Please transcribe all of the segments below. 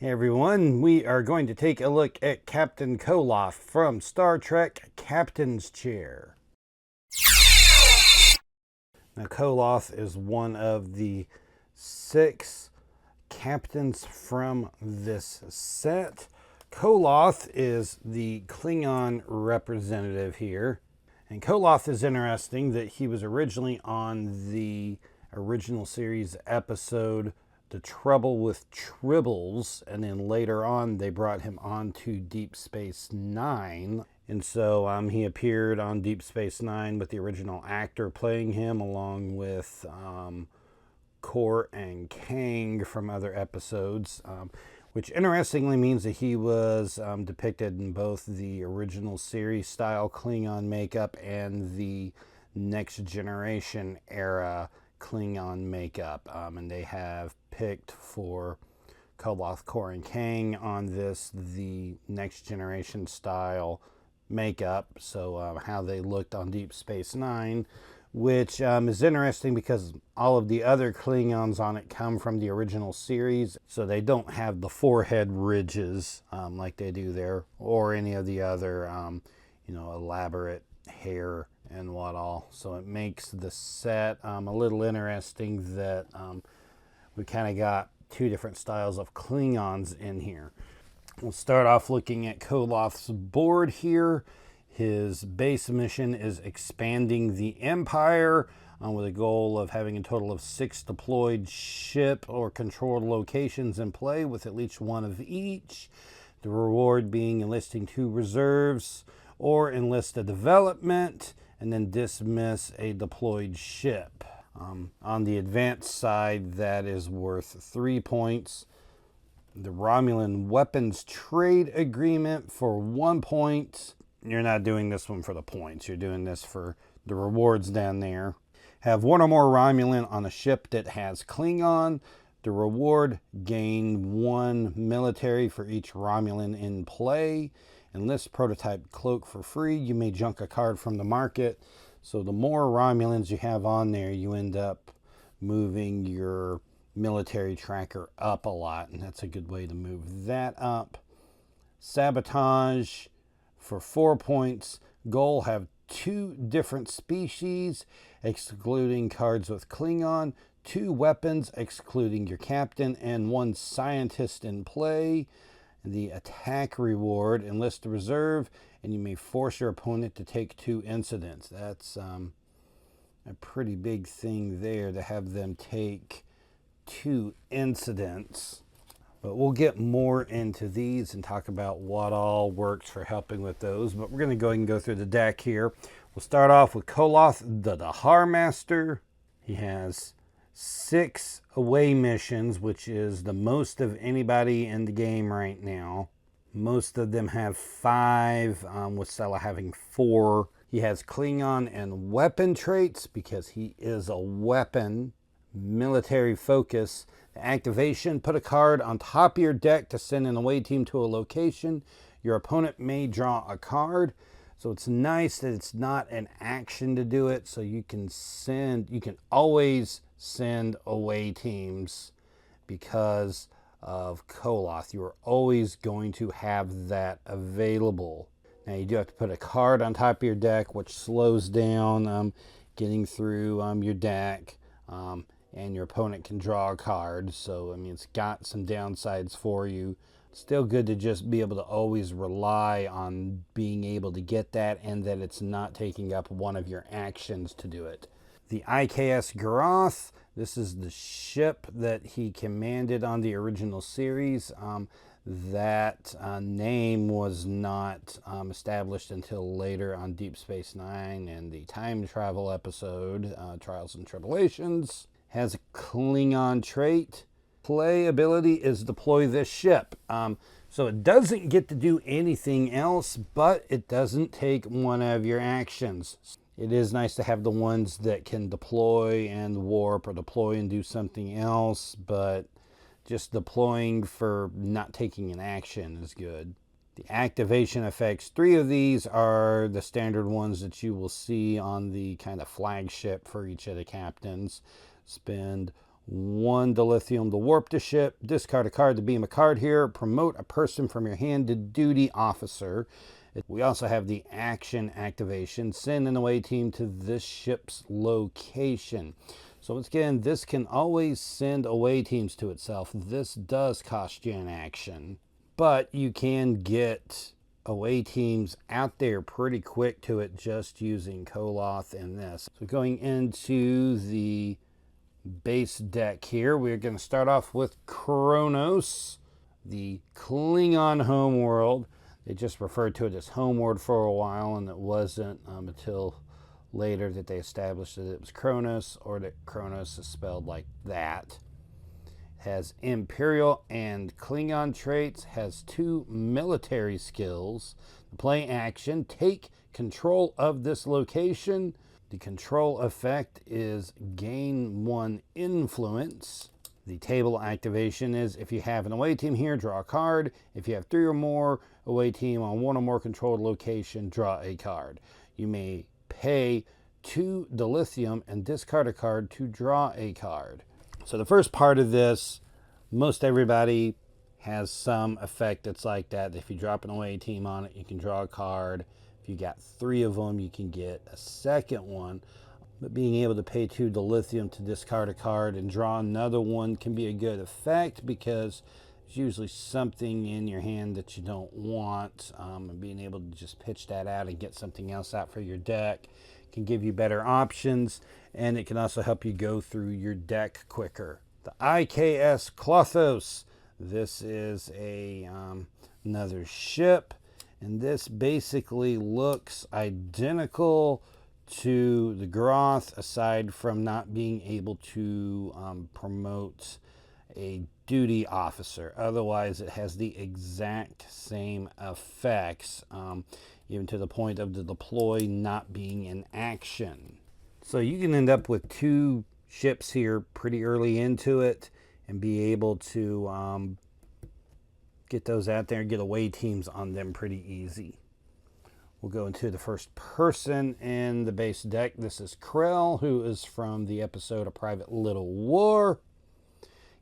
Hey everyone, we are going to take a look at Captain Koloth from Star Trek Captain's Chair. Now, Koloth is one of the 6 captains from this set. Koloth is the Klingon representative here. And Koloth is interesting that he was originally on the original series episode The Trouble with Tribbles, and then later on they brought him on to Deep Space Nine. And so he appeared on Deep Space Nine with the original actor playing him, along with Kor and Kang from other episodes, which interestingly means that he was depicted in both the original series style Klingon makeup and the Next Generation era Klingon makeup. And they have picked for Koloth, Kor, and Kang on this the Next Generation style makeup. So how they looked on Deep Space Nine, which is interesting because all of the other Klingons on it come from the original series, so they don't have the forehead ridges like they do there, or any of the other, elaborate hair and what all. So it makes the set a little interesting that we kind of got 2 different styles of Klingons in here. We'll start off looking at Koloth's board here. His base mission is expanding the Empire with a goal of having a total of 6 deployed ship or controlled locations in play with at least 1 of each. The reward being enlisting 2 reserves or enlist a development and then dismiss a deployed ship. On the advanced side, that is worth 3 points. The Romulan Weapons Trade Agreement for 1 point. You're not doing this one for the points. You're doing this for the rewards down there. Have 1 or more Romulan on a ship that has Klingon. The reward, gain 1 military for each Romulan in play. Enlist prototype cloak for free. You may junk a card from the market. So the more Romulans you have on there, you end up moving your military tracker up a lot, and that's a good way to move that up. Sabotage for 4 points. Goal, have 2 different species, excluding cards with Klingon, 2 weapons, excluding your captain, and 1 scientist in play. The attack reward, enlist a reserve, and you may force your opponent to take 2 incidents. That's a pretty big thing there, to have them take 2 incidents. But we'll get more into these and talk about what all works for helping with those. But we're going to go ahead and go through the deck here. We'll start off with Koloth, the Dahar Master. He has 6 away missions, which is the most of anybody in the game right now. Most of them have 5, with Stella having 4. He has Klingon and weapon traits because he is a weapon. Military focus. The activation, put a card on top of your deck to send an away team to a location. Your opponent may draw a card. So it's nice that it's not an action to do it. So you can always send away teams because of Koloth. You are always going to have that available. Now you do have to put a card on top of your deck, which slows down getting through your deck. And your opponent can draw a card. So, it's got some downsides for you. Still good to just be able to always rely on being able to get that, and that it's not taking up one of your actions to do it. The IKS Garoth, this is the ship that he commanded on the original series. That name was not established until later on Deep Space Nine and the time travel episode, Trials and Tribulations. Has a Klingon trait. Play ability is deploy this ship. So it doesn't get to do anything else, but it doesn't take one of your actions. It is nice to have the ones that can deploy and warp, or deploy and do something else, but just deploying for not taking an action is good. The activation effects, 3 of these are the standard ones that you will see on the kind of flagship for each of the captains. Spend 1 dilithium to warp the ship, discard a card to beam a card here, promote a person from your hand to duty officer. We also have the action activation, send an away team to this ship's location. So once again, this can always send away teams to itself. This does cost you an action, but you can get away teams out there pretty quick to it just using Koloth in this. So going into the base deck here, we're going to start off with Kronos, the Klingon homeworld. They just referred to it as homeworld for a while, and it wasn't until later that they established that it was Kronos, or that Kronos is spelled like that. Has Imperial and Klingon traits, has 2 military skills. Play action, take control of this location. The control effect is gain 1 influence. The table activation is if you have an away team here, draw a card. If you have 3 or more away team on 1 or more controlled location, draw a card. You may pay 2 dilithium and discard a card to draw a card. So the first part of this, most everybody has some effect that's like that. If you drop an away team on it, you can draw a card. If you got 3 of them, you can get a second one. But being able to pay 2 dilithium to discard a card and draw another one can be a good effect, because there's usually something in your hand that you don't want. And being able to just pitch that out and get something else out for your deck can give you better options, and it can also help you go through your deck quicker. The IKS Klothos. This is another ship, and this basically looks identical to the Groth, aside from not being able to promote a duty officer. Otherwise, it has the exact same effects, even to the point of the deploy not being in action. So you can end up with 2 ships here pretty early into it and be able to get those out there and get away teams on them pretty easy. We'll go into the first person in the base deck. This is Krell, who is from the episode A Private Little War.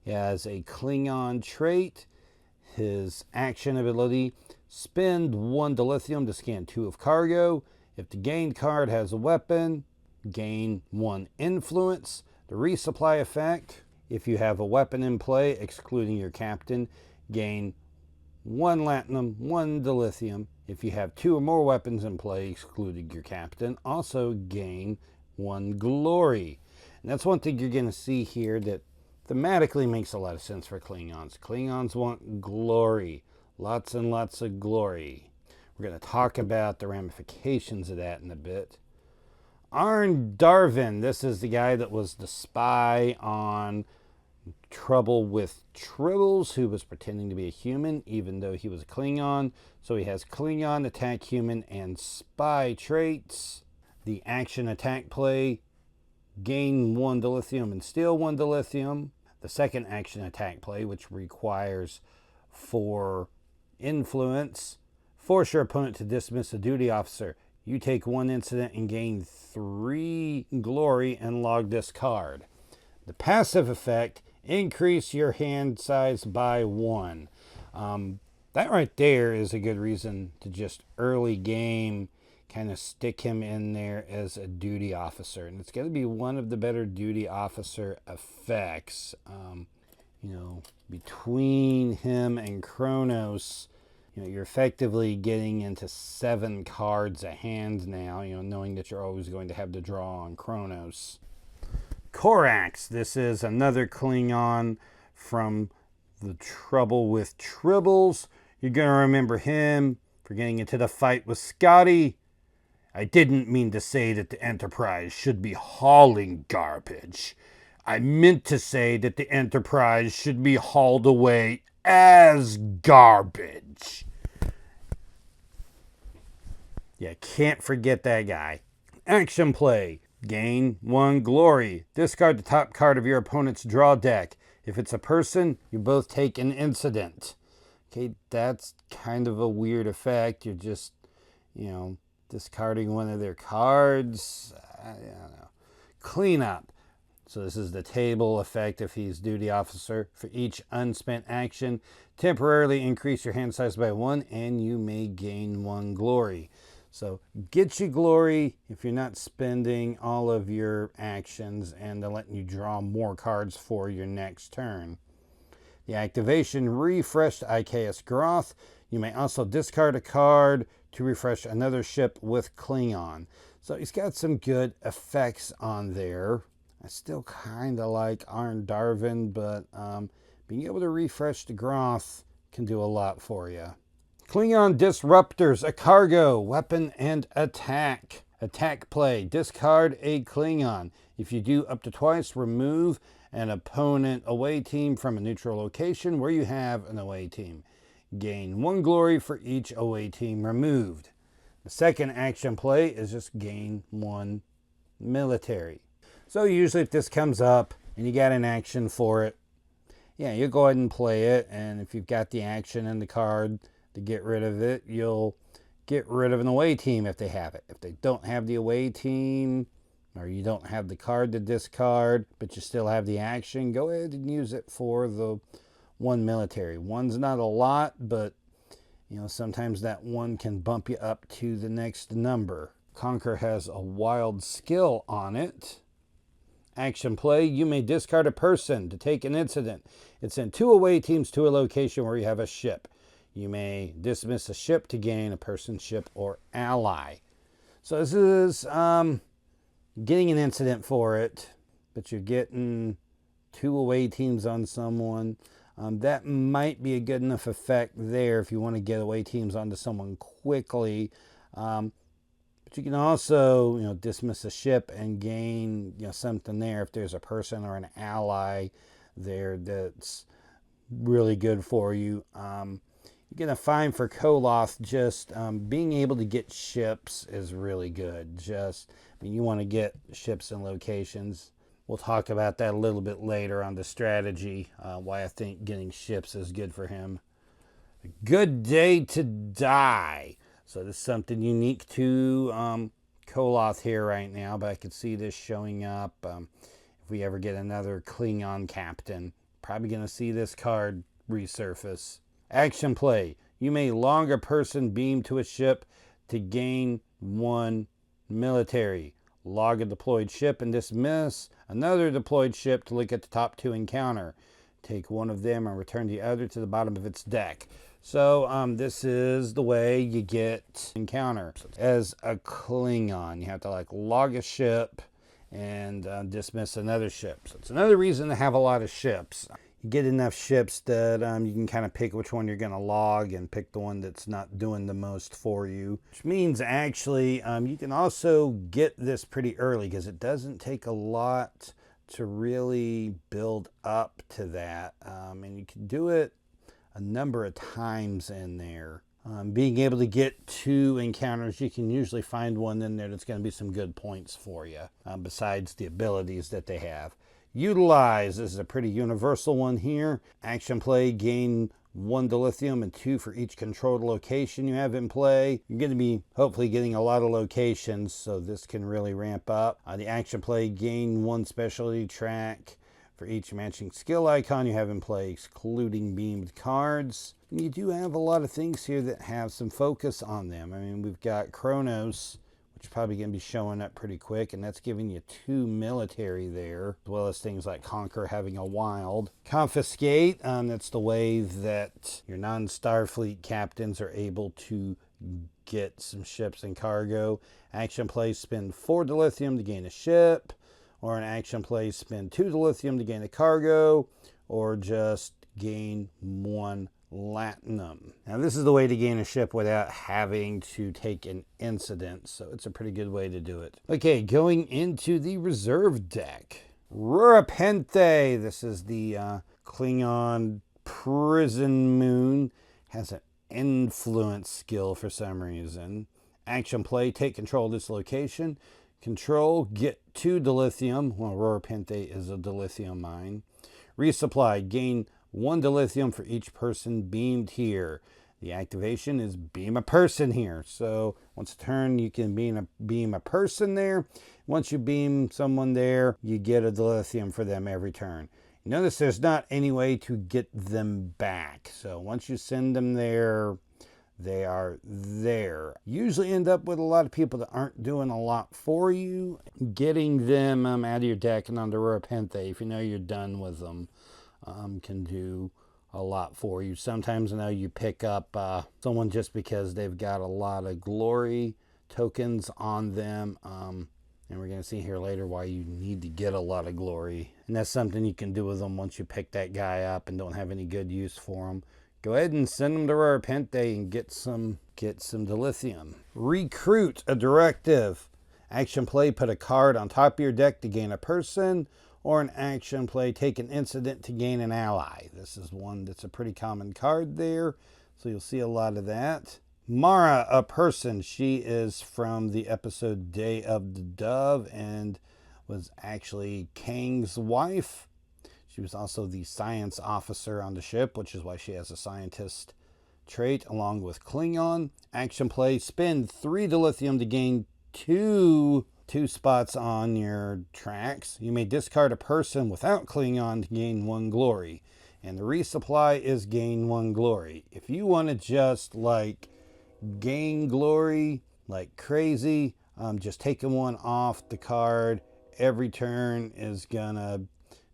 He has a Klingon trait. His action ability, spend 1 dilithium to scan 2 of cargo. If the gained card has a weapon, gain 1 influence. The resupply effect, if you have a weapon in play, excluding your captain, gain 1 latinum, 1 dilithium. If you have 2 or more weapons in play, excluding your captain, also gain 1 glory. And that's one thing you're going to see here that thematically makes a lot of sense for Klingons. Klingons want glory. Lots and lots of glory. We're going to talk about the ramifications of that in a bit. Arn Darvin. This is the guy that was the spy on Trouble with Tribbles, who was pretending to be a human, even though he was a Klingon. So he has Klingon, attack human, and spy traits. The action attack play, gain 1 dilithium and steal 1 dilithium. The second action attack play, which requires 4 influence, force your opponent to dismiss a duty officer. You take 1 incident and gain 3 glory and log this card. The passive effect, increase your hand size by 1. That right there is a good reason to just early game kind of stick him in there as a duty officer. And it's going to be one of the better duty officer effects. Between him and Kronos, you're effectively getting into 7 cards a hand now, knowing that you're always going to have to draw on Kronos. Korax. This is another Klingon from the Trouble with Tribbles. You're going to remember him for getting into the fight with Scotty. I didn't mean to say that the Enterprise should be hauling garbage. I meant to say that the Enterprise should be hauled away as garbage. Yeah, can't forget that guy. Action play. Gain 1 glory. Discard the top card of your opponent's draw deck. If it's a person, you both take an incident. Okay, that's kind of a weird effect. You're just, discarding one of their cards. I don't know. Cleanup. So this is the table effect if he's duty officer. For each unspent action, temporarily increase your hand size by 1 and you may gain 1 glory. So get you glory if you're not spending all of your actions, and they're letting you draw more cards for your next turn. The activation refreshed IKS Groth. You may also discard a card to refresh another ship with Klingon. So he's got some good effects on there. I still kind of like Arn Darvin, but being able to refresh the Groth can do a lot for you. Klingon Disruptors, a cargo, weapon, and attack. Attack play, discard a Klingon. If you do up to twice, remove an opponent away team from a neutral location where you have an away team. Gain 1 glory for each away team removed. The second action play is just gain 1 military. So usually if this comes up and you got an action for it, yeah, you go ahead and play it. And if you've got the action in the card to get rid of it, you'll get rid of an away team if they have it. If they don't have the away team, or you don't have the card to discard, but you still have the action, go ahead and use it for the 1 military. 1's not a lot, but you know, sometimes that 1 can bump you up to the next number. Conquer has a wild skill on it. Action play, you may discard a person to take an incident. It's send 2 away teams to a location where you have a ship. You may dismiss a ship to gain a person, ship, or ally. So this is getting an incident for it, but you're getting 2 away teams on someone. That might be a good enough effect there if you want to get away teams onto someone quickly. But you can also, you know, dismiss a ship and gain, you know, something there if there's a person or an ally there that's really good for you. You're going to find for Koloth just being able to get ships is really good. Just, I mean, you want to get ships and locations. We'll talk about that a little bit later on the strategy, why I think getting ships is good for him. A good day to die. So this is something unique to Koloth here right now, but I could see this showing up if we ever get another Klingon captain. Probably going to see this card resurface. Action play. You may log a person beam to a ship to gain 1 military. Log a deployed ship and dismiss another deployed ship to look at the top 2 encounter. Take 1 of them and return the other to the bottom of its deck. So this is the way you get encounter. As a Klingon, you have to like log a ship and dismiss another ship. So it's another reason to have a lot of ships. You get enough ships that you can kind of pick which one you're going to log and pick the one that's not doing the most for you. Which means actually you can also get this pretty early because it doesn't take a lot to really build up to that. And you can do it a number of times in there. Being able to get 2 encounters, you can usually find one in there that's going to be some good points for you, besides the abilities that they have. Utilize, this is a pretty universal one here. Action play, gain 1 dilithium and 2 for each controlled location you have in play. You're going to be hopefully getting a lot of locations, so this can really ramp up. The action play, gain 1 specialty track for each matching skill icon you have in play, excluding beamed cards. And you do have a lot of things here that have some focus on them. I mean, we've got Kronos, which is probably going to be showing up pretty quick, and that's giving you 2 military there, as well as things like Conquer having a wild. Confiscate, that's the way that your non-Starfleet captains are able to get some ships and cargo. Action play, spend 4 dilithium to gain a ship, or an action play, spend 2 dilithium to gain a cargo, or just gain 1 Latinum. Now this is the way to gain a ship without having to take an incident, so it's a pretty good way to do it. Okay, going into the reserve deck. Rurapente, this is the Klingon prison moon, has an influence skill for some reason. Action play, take control of this location. Control, get 2 dilithium. Well, Rurapente is a dilithium mine. Resupply, gain 1 dilithium for each person beamed here. The activation is beam a person here. So once a turn, you can beam a person there. Once you beam someone there, you get a dilithium for them every turn. Notice there's not any way to get them back. So once you send them there, they are there. Usually end up with a lot of people that aren't doing a lot for you. Getting them out of your deck and onto Rare Penthe, if you know you're done with them, can do a lot for you. Sometimes I know you pick up someone just because they've got a lot of glory tokens on them. And we're going to see here later why you need to get a lot of glory. And that's something you can do with them once you pick that guy up and don't have any good use for them. Go ahead and send them to Rare Penthe and get some dilithium. Recruit a directive. Action play, put a card on top of your deck to gain a person, or an action play, take an incident to gain an ally. This is one that's a pretty common card there, so you'll see a lot of that. Mara, a person. She is from the episode Day of the Dove and was actually Kang's wife. She was also the science officer on the ship, which is why she has a scientist trait along with Klingon. Action play, spend 3 dilithium to gain 2 spots on your tracks. You may discard a person without Klingon to gain 1 glory. And the resupply is gain 1 glory. If you want to just like gain glory like crazy, just taking one off the card every turn is gonna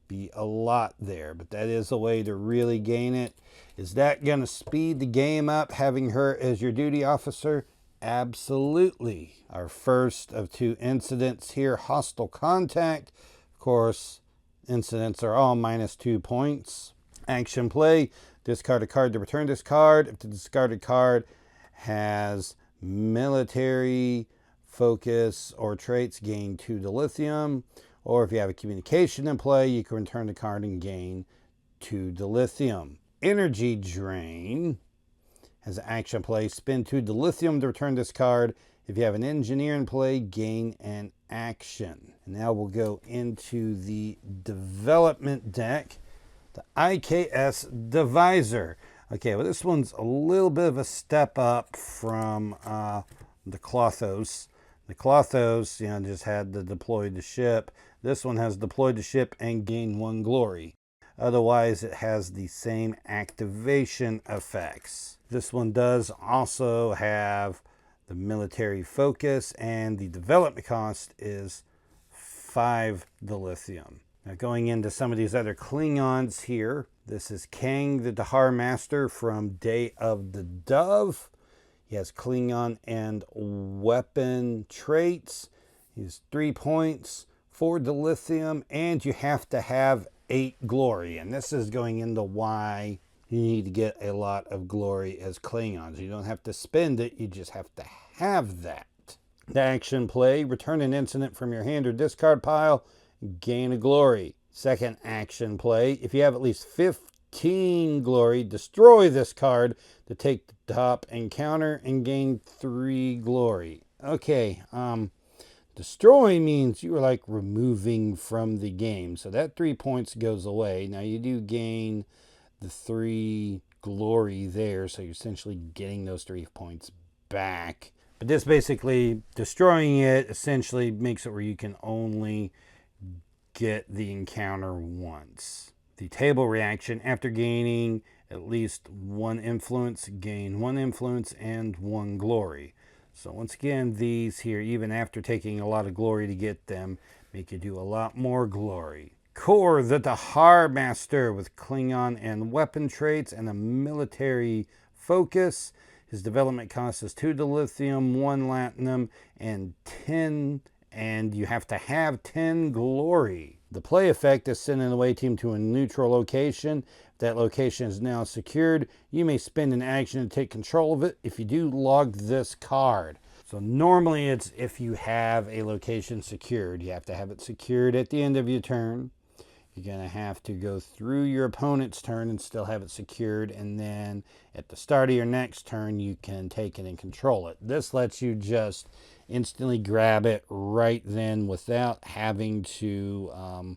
be a lot there, but that is a way to really gain it. Is that gonna speed the game up having her as your duty officer? Absolutely. Our first of 2 incidents here, hostile contact. Of course, incidents are all -2 points. Action play, discard a card to return this card. If the discarded card has military focus or traits, gain 2 dilithium. Or if you have a communication in play, you can return the card and gain 2 dilithium. Energy drain has action play. Spend 2 dilithium to return this card. If you have an engineer in play, gain an action. And now we'll go into the development deck, the IKS Divisor. Okay, well, this one's a little bit of a step up from the Klothos. The Klothos, just had to deploy the ship. This one has deployed the ship and gain 1 glory. Otherwise, it has the same activation effects. This one does also have the military focus, and the development cost is 5 dilithium. Now, going into some of these other Klingons here, this is Kang the Dahar Master from Day of the Dove. He has Klingon and weapon traits. He's 3 points, 4 dilithium, and you have to have 8 glory. And this is going into why you need to get a lot of glory as Klingons. You don't have to spend it, you just have to have that. The action play, return an incident from your hand or discard pile, gain a glory. Second action play, if you have at least 15 glory, destroy this card to take the top encounter and gain 3 glory. Okay, destroy means you are like removing from the game. So that 3 points goes away. Now you do gain the 3 glory there. So you're essentially getting those 3 points back. But this basically, destroying it essentially makes it where you can only get the encounter once. The table reaction, after gaining at least 1 influence, gain 1 influence and 1 glory. So once again, these here, even after taking a lot of glory to get them, make you do a lot more glory. Kor the Dahar Master with Klingon and weapon traits and a military focus. His development cost is 2 dilithium, 1 latinum, and 10, and you have to have 10 glory. The play effect is send an away team to a neutral location. If that location is now secured, you may spend an action to take control of it. If you do, log this card. So normally it's if you have a location secured. You have to have it secured at the end of your turn. You're going to have to go through your opponent's turn and still have it secured. And then at the start of your next turn, you can take it and control it. This lets you just instantly grab it right then without having to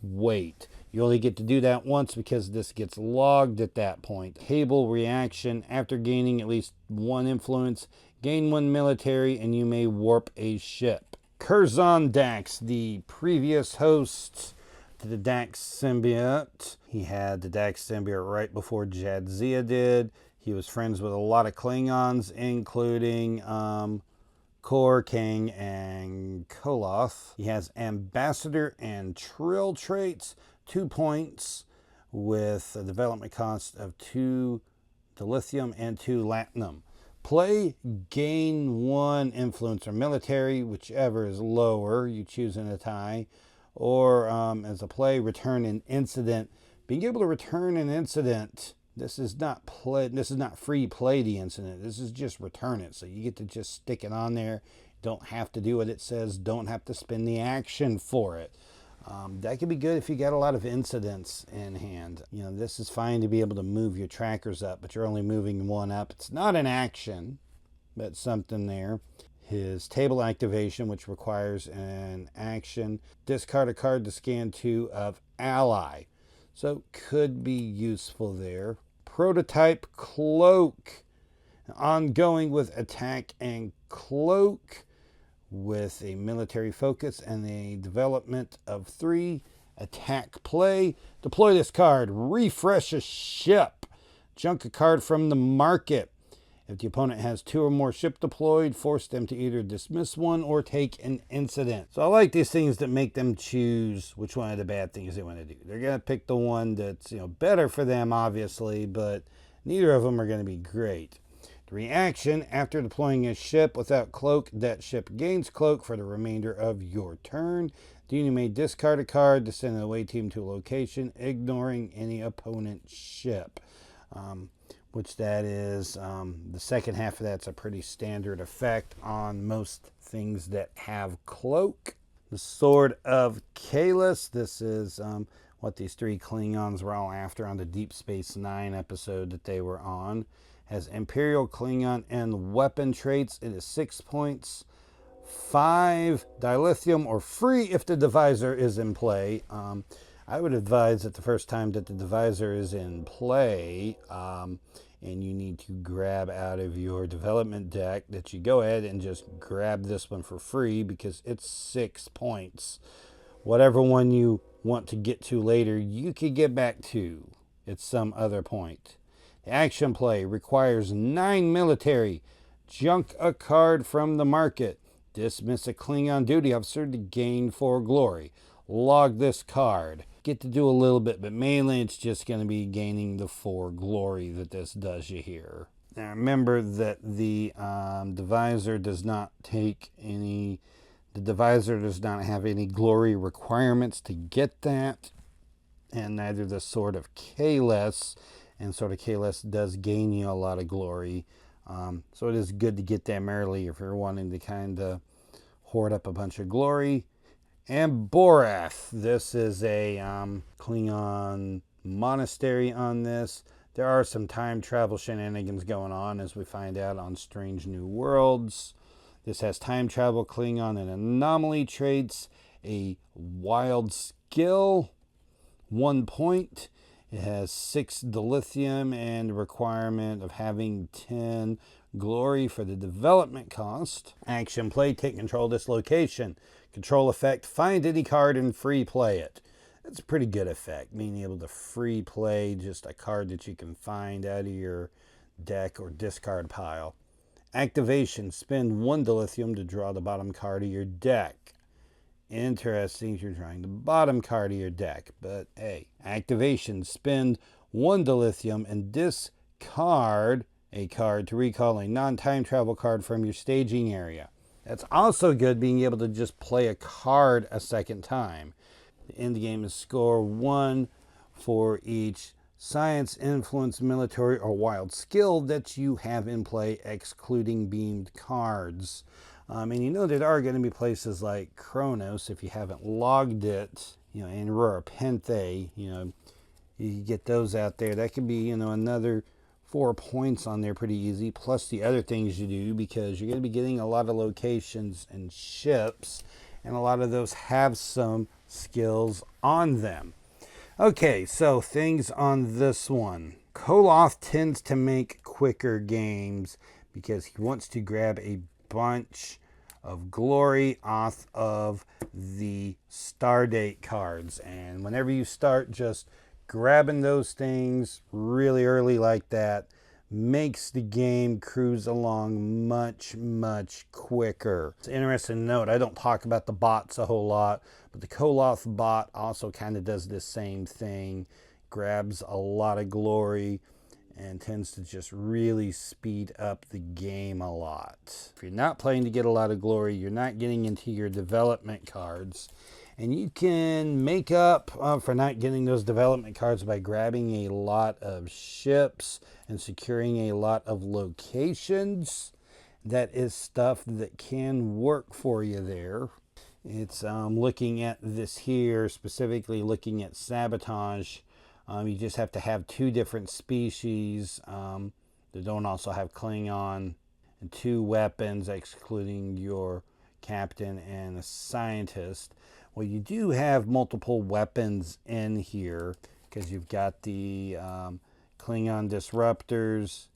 wait. You only get to do that once because this gets logged at that point. Table reaction: after gaining at least 1 influence, gain 1 military and you may warp a ship. Curzon Dax, the previous host to the Dax symbiote. He had the Dax symbiote right before Jadzia did. He was friends with a lot of Klingons, including Kor, King, and Koloth. He has Ambassador and Trill traits, 2 points, with a development cost of 2 dilithium and 2 latinum. Play, gain 1 influence or military, whichever is lower. You choose in a tie. Or as a play, return an incident. Being able to return an incident, this is not free play the incident. This is just return it. So you get to just stick it on there. Don't have to do what it says. Don't have to spend the action for it. That could be good if you got a lot of incidents in hand. You know, this is fine to be able to move your trackers up, but you're only moving 1 up. It's not an action, but something there. His table activation, which requires an action. Discard a card to scan 2 of ally. So could be useful there. Prototype Cloak. Ongoing with attack and cloak, with a military focus and a development of 3. Attack play. Deploy this card. Refresh a ship. Junk a card from the market. If the opponent has 2 or more ship deployed, force them to either dismiss 1 or take an incident. So I like these things that make them choose which one of the bad things they want to do. They're going to pick the one that's, better for them, obviously, but neither of them are going to be great. The reaction: after deploying a ship without cloak, that ship gains cloak for the remainder of your turn. Then you may discard a card to send an away team to a location, ignoring any opponent ship. Which that is, the second half of that's a pretty standard effect on most things that have cloak. The Sword of Kahless. This is what these 3 Klingons were all after on the Deep Space Nine episode that they were on. Has Imperial, Klingon, and weapon traits. It is 6 points. 5 dilithium, or free if the divisor is in play. I would advise that the first time that the divisor is in play, and you need to grab out of your development deck, that you go ahead and just grab this one for free, because it's 6 points. Whatever one you want to get to later, you could get back to at some other point. The action play requires 9 military. Junk a card from the market. Dismiss a Klingon duty officer to gain 4 glory. Log this card. Get to do a little bit, but mainly it's just going to be gaining the 4 glory that this does you here. Now remember that the divisor does not take any. The divisor does not have any glory requirements to get that, and neither the Sword of Kahless. And Sword of Kahless does gain you a lot of glory. So it is good to get that merely if you're wanting to kind of hoard up a bunch of glory. And Borath. This is a Klingon monastery on this. There are some time travel shenanigans going on, as we find out on Strange New Worlds. This has time travel, Klingon, and anomaly traits. A wild skill, 1 point. It has 6 dilithium and a requirement of having 10 glory for the development cost. Action play: take control of this location. Control effect: find any card and free play it. That's a pretty good effect, being able to free play just a card that you can find out of your deck or discard pile. Activation: spend 1 dilithium to draw the bottom card of your deck. Interesting, you're drawing the bottom card of your deck, but hey. Activation: spend 1 dilithium and discard a card to recall a non-time travel card from your staging area. That's also good, being able to just play a card a second time. The end game is score 1 for each science, influence, military, or wild skill that you have in play, excluding beamed cards. And there are going to be places like Kronos, if you haven't logged it, and Aurora Penthe, you get those out there. That could be, another 4 points on there pretty easy, plus the other things you do, because you're going to be getting a lot of locations and ships, and a lot of those have some skills on them. Okay, so things on this one. Koloth tends to make quicker games because he wants to grab a bunch of glory off of the Stardate cards. And whenever you start just grabbing those things really early like that, makes the game cruise along much, much quicker. It's interesting to note, I don't talk about the bots a whole lot, but the Koloth bot also kind of does this same thing. Grabs a lot of glory and tends to just really speed up the game a lot. If you're not playing to get a lot of glory, you're not getting into your development cards. And you can make up for not getting those development cards by grabbing a lot of ships and securing a lot of locations. That is stuff that can work for you there. It's looking at this here, specifically looking at sabotage. You just have to have 2 different species that don't also have Klingon, and 2 weapons, excluding your captain and a scientist. Well, you do have multiple weapons in here because you've got the Klingon disruptors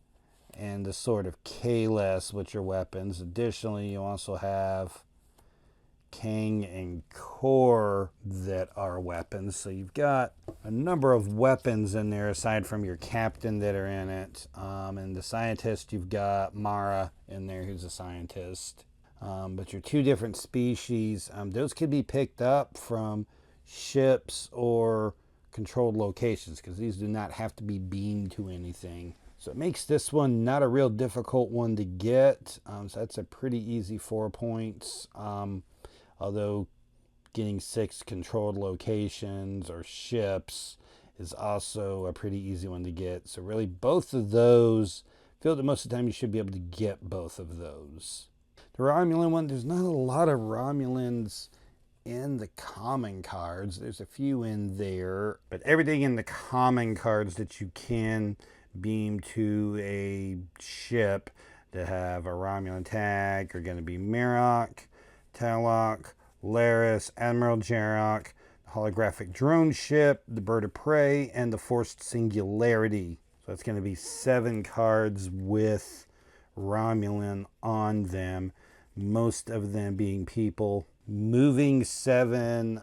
and the Sword of Kahless, which are weapons. Additionally, you also have Kang and Core that are weapons. So you've got a number of weapons in there aside from your captain that are in it. And the scientist, you've got Mara in there, who's a scientist. But your 2 different species, those could be picked up from ships or controlled locations because these do not have to be beamed to anything. So it makes this one not a real difficult one to get. So that's a pretty easy 4 points. Although getting 6 controlled locations or ships is also a pretty easy one to get. So really both of those, I feel that most of the time you should be able to get both of those. The Romulan one, there's not a lot of Romulans in the common cards. There's a few in there, but everything in the common cards that you can beam to a ship that have a Romulan tag are going to be Mirok, Talok, Laris, Admiral Jarok, the holographic drone ship, the Bird of Prey, and the Forced Singularity. So it's going to be 7 cards with Romulan on them, most of them being people. Moving 7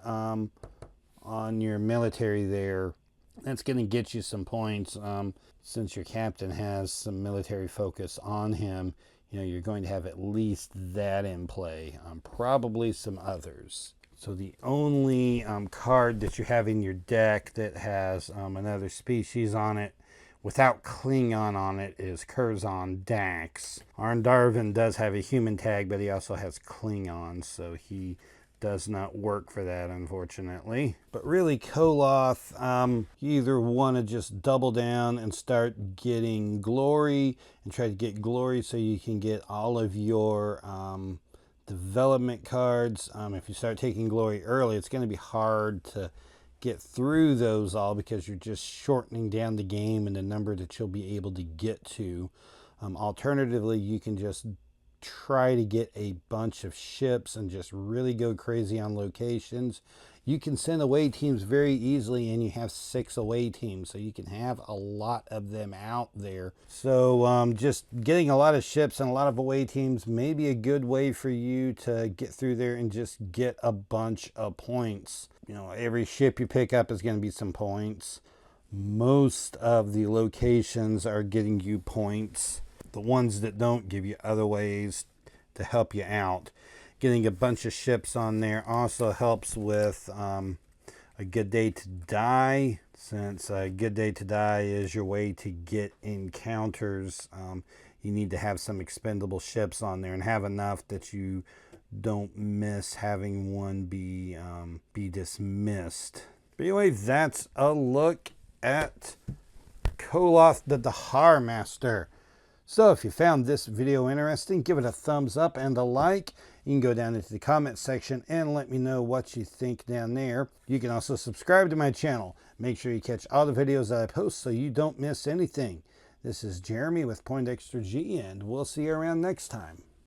on your military there, that's going to get you some points. Since your captain has some military focus on him, you're going to have at least that in play, probably some others. So the only card that you have in your deck that has another species on it without Klingon on it is Curzon Dax. Arndarvin does have a human tag, but he also has Klingon, so he does not work for that, unfortunately. But really, Koloth, you either want to just double down and start getting glory and try to get glory so you can get all of your development cards. If you start taking glory early, it's going to be hard to get through those all because you're just shortening down the game and the number that you'll be able to get to. Alternatively, you can just try to get a bunch of ships and just really go crazy on locations. You can send away teams very easily, and you have 6 away teams, so you can have a lot of them out there. So just getting a lot of ships and a lot of away teams may be a good way for you to get through there and just get a bunch of points. Every ship you pick up is going to be some points. Most of the locations are getting you points. The ones that don't give you other ways to help you out. Getting a bunch of ships on there also helps with a good day to die. Since a good day to die is your way to get encounters, you need to have some expendable ships on there and have enough that you don't miss having one be dismissed. But anyway, that's a look at Koloth the Dahar Master. So if you found this video interesting, give it a thumbs up and a like. You can go down into the comment section and let me know what you think down there. You can also subscribe to my channel. Make sure you catch all the videos that I post so you don't miss anything. This is Jeremy with Poindexter G, and we'll see you around next time.